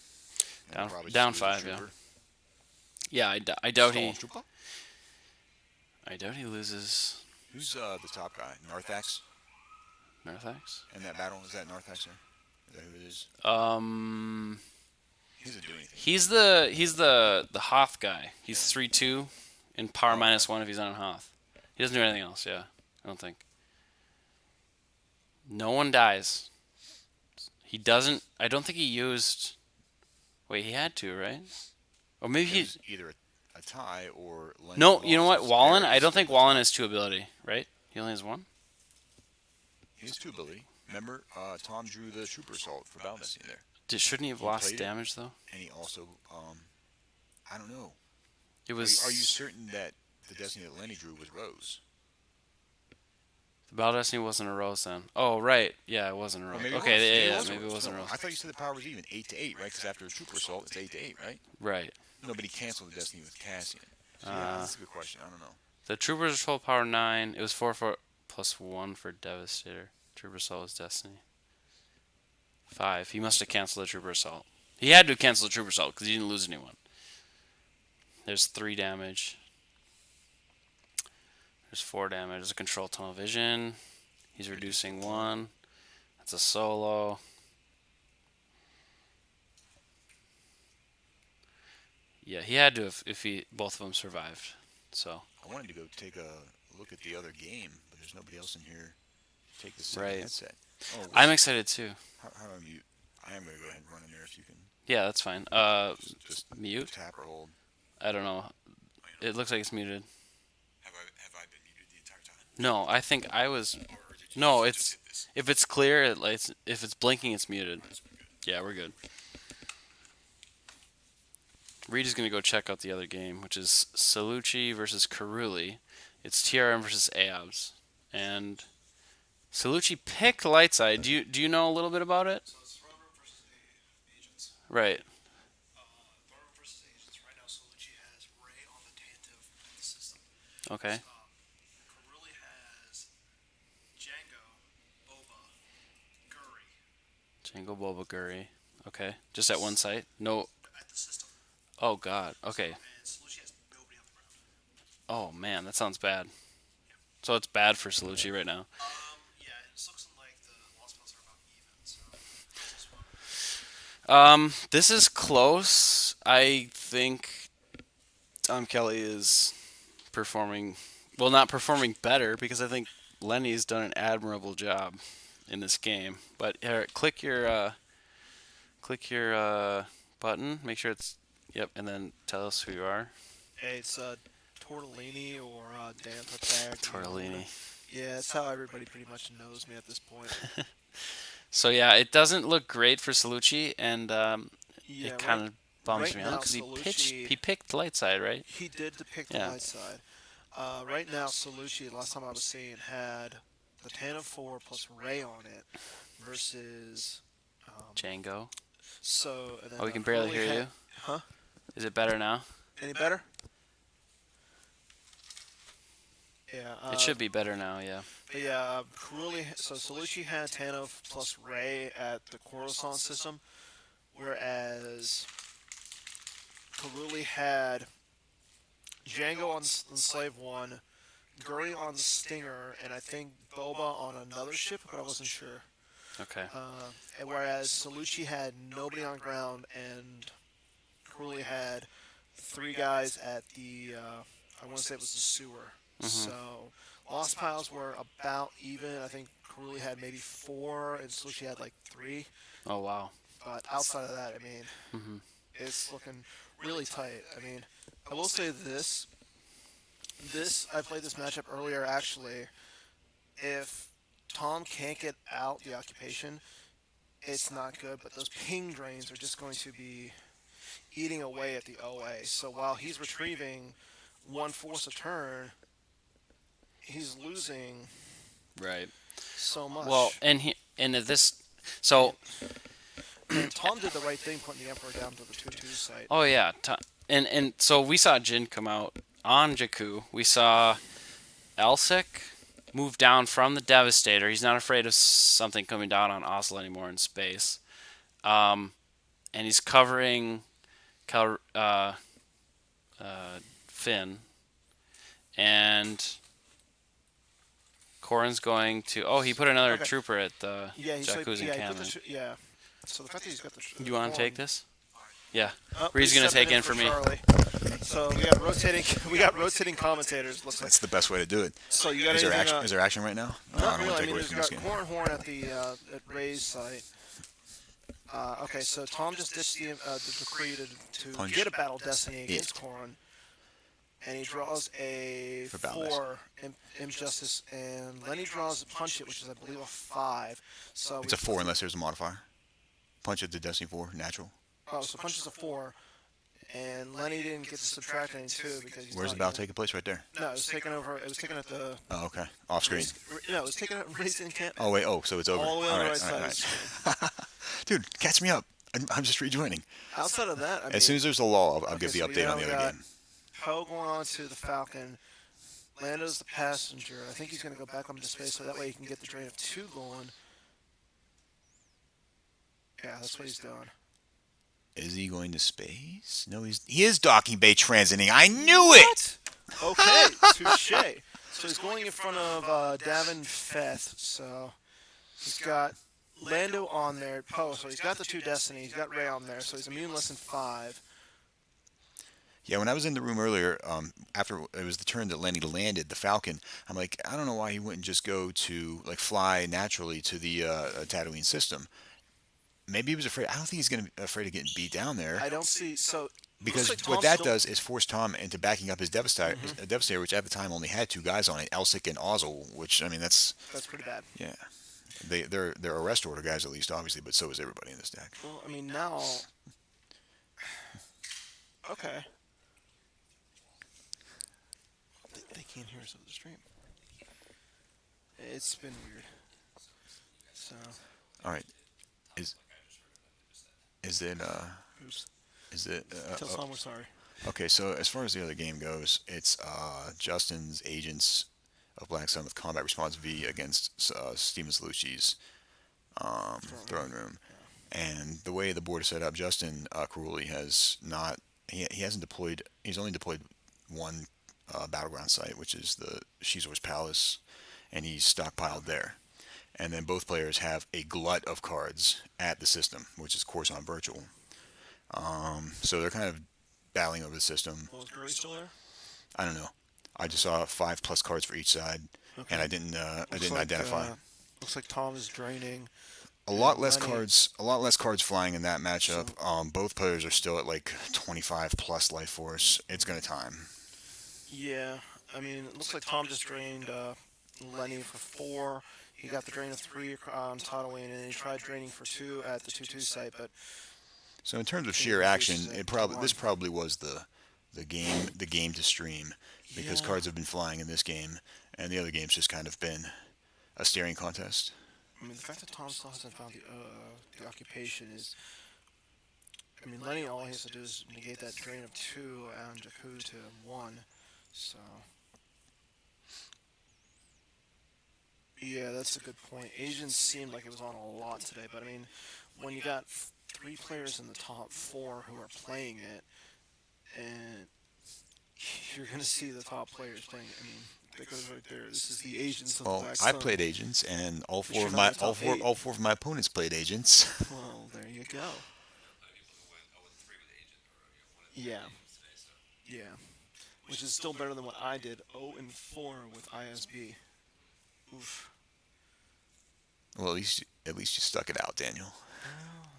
And Down- probably down just lose a 5, yeah. trooper. yeah, I doubt he. Stormtrooper? I doubt he loses Who's the top guy? Narthax? Narthax. In that battle? Is that Narthax there? Is that who it is? He doesn't do anything. He's the Hoth guy. He's 3/2 in power -1 if he's on Hoth. He doesn't do anything else. Yeah, I don't think. No one dies. He doesn't. I don't think he used. Wait, he had to, right? Or maybe It he. was either a tie or Lenny No, you know lost what? his Wallen. parry, I don't so think it's Wallen a tie. has 2 ability, right? He only has 1. He has 2 ability. Remember, Tom drew the Trooper Assault for Battle Destiny there. Shouldn't he have He lost played it. damage though? And he also, I don't know. It Are was. you certain that the Destiny that Lenny drew was Rose? The Battle Destiny wasn't a rose then. Oh right, yeah, it wasn't a Or rose. maybe it Okay, was. yeah, maybe it wasn't a No, rose. I thought you said the power was even 8 to 8, right? Because after a Trooper Assault, it's 8 to 8, right? Right. Nobody canceled the Destiny with Cassian. So, yeah, that's a good question. I don't know. The Troopers are 12 power 9. It was 4 plus 1 for Devastator. Trooper Assault was Destiny. 5. He must have canceled the Trooper Assault. He had to cancel the Trooper Assault because he didn't lose anyone. There's 3 damage. There's 4 damage. There's a control tunnel vision. He's reducing 1. That's a solo. Yeah, he had to if he both of them survived. So I wanted to go take a look at the other game, but there's nobody else in here to take the second Right. headset. Oh, I'm excited too. how do you? I am going to go ahead and run in there if you can. Yeah, that's fine. Just Mute? tap or hold. I don't know. It looks like it's muted. Have I been muted the entire time? No, I think I was. Or did you No, just it's hit this? if it's clear, it lights. If it's blinking, it's muted. Yeah, we're good. Reed is gonna go check out the other game, which is Salucci versus Karuli. It's TRM versus Aobs, and Salucci picked Lightside. Do you know a little bit about it? So it's Throne Room versus Agents. Right. Throne Room versus Agents. Right now, Solucci has Ray on the Tantive in the system. Okay. Karuli has Django, Boba, Guri Django Boba Guri. Okay. Just at one site. No. at the system. Oh God. Okay. And Solucci has nobody on the ground. Oh man, that sounds bad. So it's bad for Salucci right now. Yeah, it's looking like the loss spells are about even. So it's just one. This is close. I think Tom Kelly is performing, well, not performing better because I think Lenny's done an admirable job in this game. But here, click your button. Make sure it's yep, and then tell us who you are. Hey, it's Tortellini or Dan Papag. Tortellini. Yeah, that's how everybody pretty much knows me at this point. So yeah, it doesn't look great for Salucci, and Yeah, it kind of bums right me now out because Salucci- he picked light side, right? he did depict the Yeah. light side. Right now, Salucci, last time I was seeing, had the Tana 4 plus Ray on it versus. Django. So. And then, Oh, we can barely Curly hear had- you. Huh? Is it better now? Any better? Yeah. It should be better now, yeah. But yeah, so Salucci had Tana plus Ray at the Coruscant system, whereas Karuli had Django on Slave 1, Guri on Stinger, and I think Boba on another ship, but I wasn't sure. Okay. And whereas Salucci had nobody on ground, and Karuli had 3 guys at the, I want to say it was the sewer. So lost piles were about even. I think Karuli had maybe 4, and Salucci had like 3. Oh, wow. But outside of that, I mean, it's looking really tight. I mean, I will say this. I played this matchup earlier, actually. If Tom can't get out the occupation, it's not good. But those ping drains are just going to be eating away at the OA. So while he's retrieving 1/4 a turn, he's losing Right. so much. Well, and this, so and Tom did the right thing putting the Emperor down to the 2/2 site. oh yeah, and so we saw Jin come out on Jakku. We saw Elsik move down from the Devastator. He's not afraid of something coming down on Oslo anymore in space. And he's covering Finn. And Corrin's going to... Oh, he put another Okay. trooper at the Yeah, he's like, Jakku's yeah, he put encampment. yeah. So the fact that he's got the. You want to take this? Yeah. Oh, Reed's going to stepping take in for me. Charlie. So we got rotating. We got rotating commentators. Looks like. That's the best way to do it. So you got Is there anything? action? Is there action right now? Oh, Not I don't really. want I to take mean, away there's from got this game. Horn at the at Ray's site. Okay, so Tom just ditched the decree to Punch. get a Battle Destiny Yeah. against Corrin, and he draws a For Battle 4 Injustice, and Lenny draws a Punch It, which is I believe a 5. So It's a 4 unless there's a modifier. Punch it to Destiny 4, natural. Oh, so Punch is a 4, and Lenny didn't get to subtract any 2 because he's Where's the not battle even- taking place? Right there. No, it was taken over. It was taken at the. Oh, okay. Off screen. No, it was taken at Ray's encampment. Oh, wait. Oh, so it's over. All the way on the right all side. all of the screen. Dude, catch me up. I'm just rejoining. Outside of that, I mean, As soon as there's a law, I'll give the so we update on now the other got game. Poe going on to the Falcon. Lando's the passenger. I think he's going to go back up into space so that way he can get the drain of 2 going. Yeah, that's what he's doing. Is he going to space? No, he is docking bay transiting. I knew it! Okay, touche. So he's going in front of Davin Feth. So he's got Lando on there, Poe. So he's got the 2 Destiny. He's got Ray on there. So he's immune less than 5. Yeah, when I was in the room earlier, after it was the turn that Lenny landed the Falcon, I'm like, I don't know why he wouldn't just go to, like, fly naturally to the Tatooine system. Maybe he was afraid. I don't think he's going to be afraid of getting beat down there. I don't see. So Because looks like what Tom's that still- does is force Tom into backing up his Devastator, which at the time only had 2 guys on it, Elsik and Ozzel, which, I mean, that's pretty bad. yeah. They're arrest order guys at least, obviously, but so is everybody in this deck. Well, I mean now. Okay. They can't hear us over the stream. It's been weird. So. All right, is it Oops. is it Tell Tom we're sorry. okay? So as far as the other game goes, it's Justin's Agents of Black Sun with combat response V against Steven Salucci's throne room. And the way the board is set up, Justin Caruli has not. He hasn't deployed. He's only deployed 1 battleground site, which is the Shizor's Palace, and he's stockpiled there. and then both players have a glut of cards at the system, which is course on virtual. So they're kind of battling over the system. Was Gurley still there? I don't know. I just saw 5+ cards for each side, Okay. and I didn't Looks like, identify. Looks like Tom is draining. A lot and less Lenny- cards. A lot less cards flying in that matchup. So- Both players are still at like 25 plus life force. It's gonna time. Yeah, I mean, it looks like Tom just drained Lenny for 4. He got the drain of 3 on Tatooine, and he tried draining for 2 at the 2-2 site, but So in terms of He sheer action, reduces it it to probably one. this probably was the game to stream because Yeah. cards have been flying in this game, and the other game's just kind of been a staring contest. I mean, the fact that Tom still hasn't found the occupation is. I mean, Lenny, all he has to do is negate that drain of 2 and Jakku to 1, so. Yeah, that's a good point. Agents seemed like it was on a lot today, but I mean, when you got 3 players in the top 4 who are playing it, and you're gonna see the top players playing it. I mean, that goes right there. This is the agents of the Well, Black I Sun. played agents, and all four you're of not my in the top 8. all 4 of my opponents played agents. Well, there you go. Yeah. Yeah. Which is still better than what I did. 0-4 with ISB. Oof. Well, at least you stuck it out, Daniel.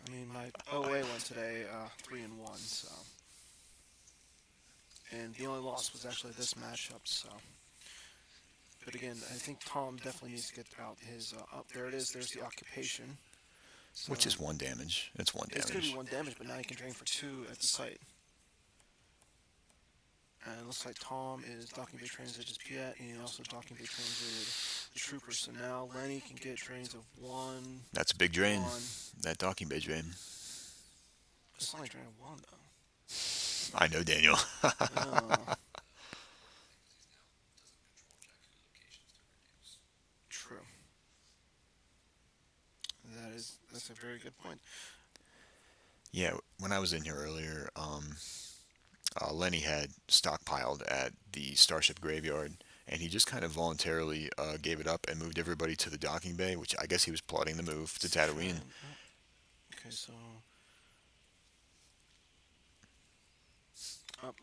I mean, my OA went today 3-1, so. And the only loss was actually this matchup, so. But again, I think Tom definitely needs to get out his. There it is. There's the occupation. So Which is 1 damage. It's 1 It's going to damage. be 1 damage, but now he can drain for 2 at the site. And it looks like Tom is docking big transit his Piet, and he also docking big transit the Trooper. So now Lenny can get drains of 1. That's a big drain. 1. That docking bay drain. It's only drain of 1, though. I know, Daniel. True. That's a very good point. Yeah, when I was in here earlier, Lenny had stockpiled at the Starship Graveyard, and he just kind of voluntarily gave it up and moved everybody to the docking bay, which I guess he was plotting the move to Tatooine. Okay, so.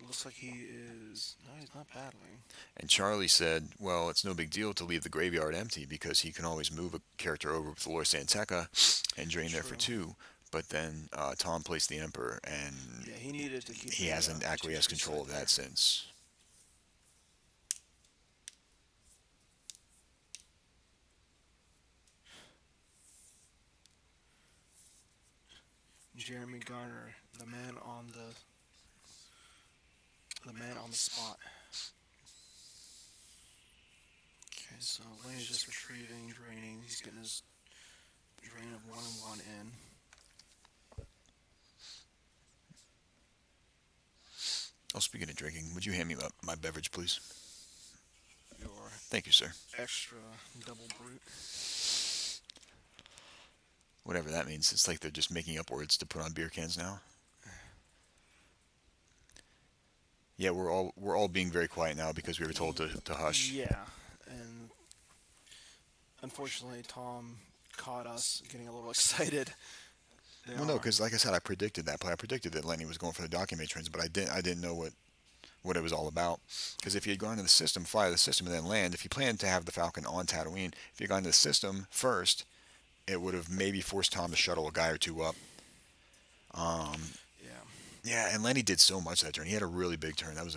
Looks like he is. No, he's not battling. And Charlie said, well, it's no big deal to leave the graveyard empty because he can always move a character over with Lord Santeca and drain there for True. 2. But then Tom placed the Emperor, and Yeah, he needed to keep. he hasn't acquiesced control of there. that since. Jeremy Garner, the man on the spot. Okay, so Lenny's just retrieving, draining. He's getting his drain of 1-1 in. Oh, speaking of drinking, would you hand me my beverage, please? Your Thank you, sir. extra double brute. Whatever that means. It's like they're just making up words to put on beer cans now. Yeah, we're all being very quiet now because we were told to hush. Yeah, and unfortunately, Tom caught us getting a little excited. Well, no, because like I said, I predicted that play. I predicted that Lenny was going for the docking bay trains, but I didn't know what it was all about. Because if he had gone to the system, fly to the system, and then land, if he planned to have the Falcon on Tatooine, if he had gone to the system first, it would have maybe forced Tom to shuttle a guy or 2 up. Yeah. Yeah, and Lenny did so much that turn. He had a really big turn. That was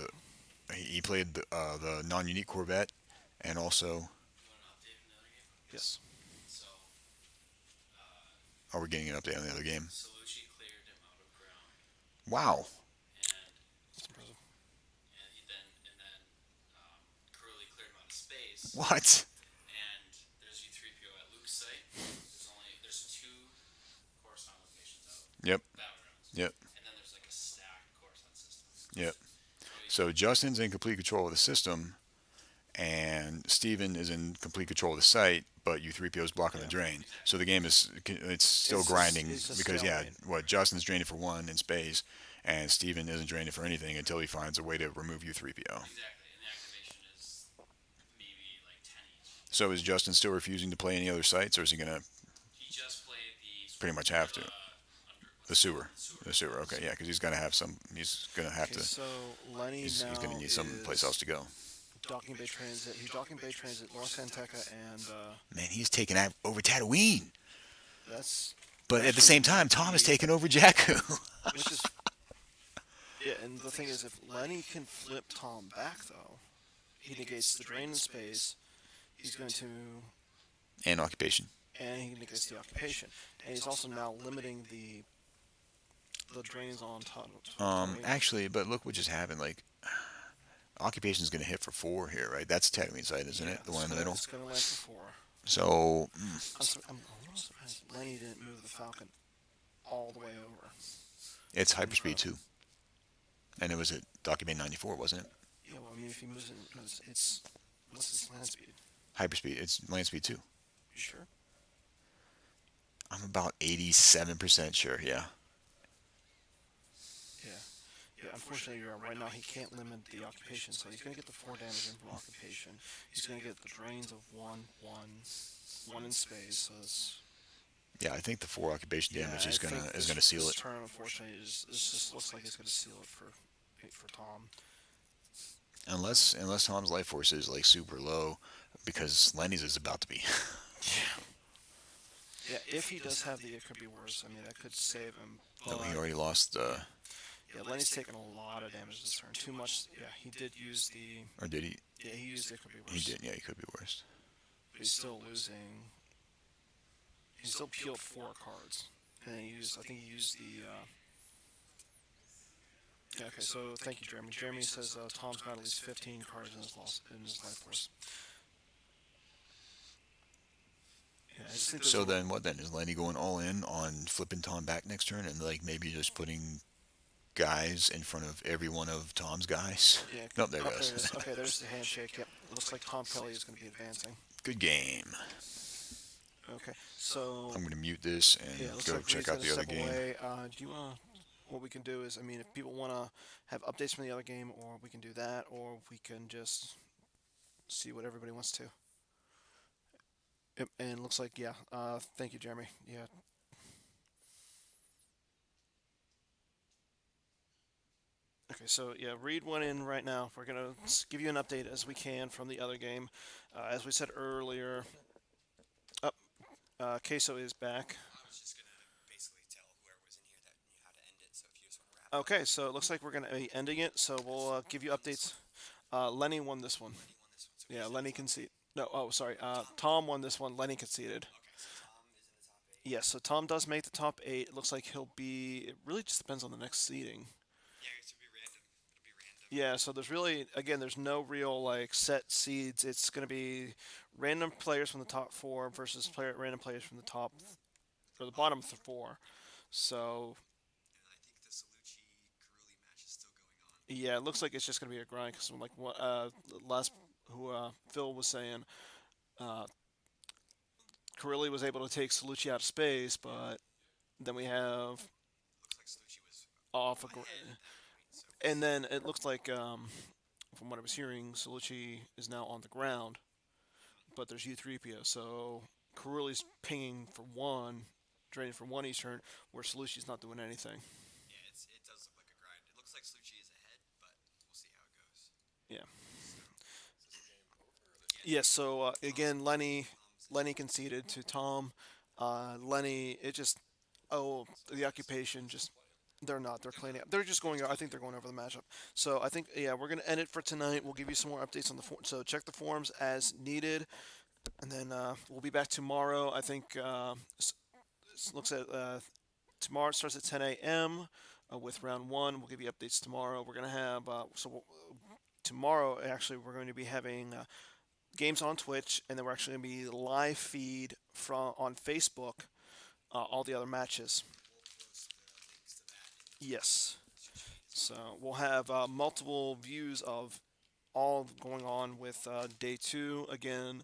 he played the non-unique Corvette, and also. Yes. Are we getting an update on the other game? Salucci cleared him out of ground, Wow. and That's impressive. then Curly cleared him out of space. What? And there's U3PO at Luke's site. There's 2 Coruscant locations out. Yep. Battlegrounds. Yep. And then there's like a stacked Coruscant system. Yep. So Justin's in complete control of the system, and Steven is in complete control of the site, but U3PO is blocking the drain. So the game it's still It's grinding just because stalemate. Justin's draining for 1 in space, and Steven isn't draining for anything until he finds a way to remove U3PO. Exactly. And the activation is maybe like 10 each. So is Justin still refusing to play any other sites, or is he gonna He just played the pretty much have to? The sewer. sewer. The sewer. Okay, yeah, because he's gonna have some. He's gonna have Okay, to. so Lenny He's gonna now need some place else is to go. Docking Bay Transit. He's Docking Bay Transit, North Santeca, and Man, he's taking that over Tatooine. that's But at the actually same time, might Tom is be, taking over Jakku. which is yeah. And the thing is, if Lenny can flip Tom back though, he negates the drain in space. He's going to, and occupation. and he negates the occupation, and he's also now limiting the drains on Tatooine. Actually, but look what just happened. Like, occupation's gonna hit for 4 here, right? That's Tatooine site, isn't it? The one in the middle. It's going to land for 4. So, I'm a little surprised Lenny didn't move the Falcon all the way over. it's hyperspeed too. And it was at Document 94, wasn't it? Yeah, well, I mean, if he moves it, it's what's his land speed? Hyperspeed. It's land speed too. You sure? I'm about 87% sure. Yeah. Yeah. Yeah, unfortunately, you're right. Right now, he can't limit the occupation, so he's going to get the 4 damage in from occupation. He's going to get the drains of 1 in space, so it's... Yeah, I think the 4 occupation damage is I gonna think is gonna seal this it. turn, unfortunately, this just looks like it's going to seal it for Tom. Unless Tom's life force is like super low, because Lenny's is about to be. Yeah, if he does have it could be worse. I mean, that could save him. No, But, he already lost. yeah, Lenny's taken a lot of damage this turn. Too much. Yeah, he did use the... Or did he? Yeah, he used it could be He worse. did. Yeah, he could be worse. But he's still losing... He still peeled 4 cards. And he used... I think he used the... Yeah, okay, so thank you, Jeremy. Jeremy says Tom's got at least 15 cards in his life force. Yeah, I just think So there's a- then, what then? Is Lenny going all in on flipping Tom back next turn, and like maybe just putting guys in front of every one of Tom's guys? Yeah. Nope, there it Oh, there it goes. is. Okay, there's the handshake. Yep. Looks like Tom Kelly is going to be advancing. Good game. Okay, so I'm gonna mute this and yeah, looks go like check Reed's out gonna the other step game. away. Do you want? What we can do is, I mean, if people want to have updates from the other game, or we can do that, or we can just see what everybody wants to. Yep, and looks like yeah. Thank you, Jeremy. Yeah. Okay, so yeah, Reed went in right now. We're gonna give you an update as we can from the other game. As we said earlier, Queso is back. I was just gonna basically tell whoever was in here that you know how to end it. So if you just want to wrap Okay, so it looks like we're gonna be ending it. So we'll give you updates. Lenny won this one. Lenny won this one. So Yeah, he's Lenny in the top. conceded. No, oh sorry. Tom won this one. Lenny conceded. Okay, so Tom is in the top 8. Yes, so Tom does make the top 8. It looks like he'll be. It really just depends on the next seeding. Yeah, it's gonna be random. It'll be random. Yeah, so there's really again there's no real like set seeds. It's gonna be random players from the top 4 versus random players from the top or the bottom 4. So And I think the Salucci Caruli match is still going on. yeah, it looks like it's just gonna be a grind because like what last who Phil was saying, Carilli was able to take Salucci out of space, but then we have Looks like Salucci was off a ahead at that point. So and then it looks like from what I was hearing, Salucci is now on the ground, but there's U3PO, so Carilli's pinging for 1, draining for 1 each turn, where Salucci's not doing anything. yeah, it does look like a grind. It looks like Salucci is ahead, but we'll see how it goes. Yeah. So, is this game over? Yes. So again, Lenny conceded to Tom. Lenny, it just the occupation just they're not. They're cleaning up. They're just going. I think they're going over the matchup. So I think yeah, we're gonna end it for tonight. We'll give you some more updates on the so check the forums as needed, and then we'll be back tomorrow. I think looks at tomorrow it starts at 10 a.m. With round 1. We'll give you updates tomorrow. We're gonna have tomorrow actually we're going to be having games on Twitch, and then we're actually going to be live feed from on Facebook all the other matches. We'll post the links to that. Yes. So we'll have multiple views of all going on with day 2. Again,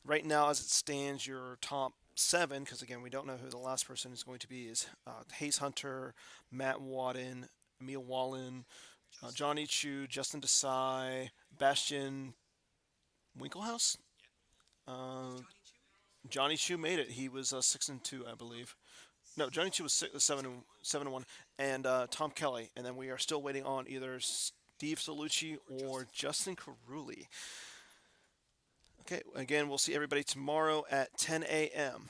right now as it stands, your top 7, because again we don't know who the last person is going to be, is Hayes Hunter, Matt Wadden, Emil Wallen, Johnny Chu, Justin Desai, Bastian Winklehouse. Uh, Johnny Chu made it. He was 6-2, I believe. No, Johnny Chu was 7-1, and Tom Kelly. And then we are still waiting on either Steve Salucci or Justin Carulli. Okay, again, we'll see everybody tomorrow at 10 a.m.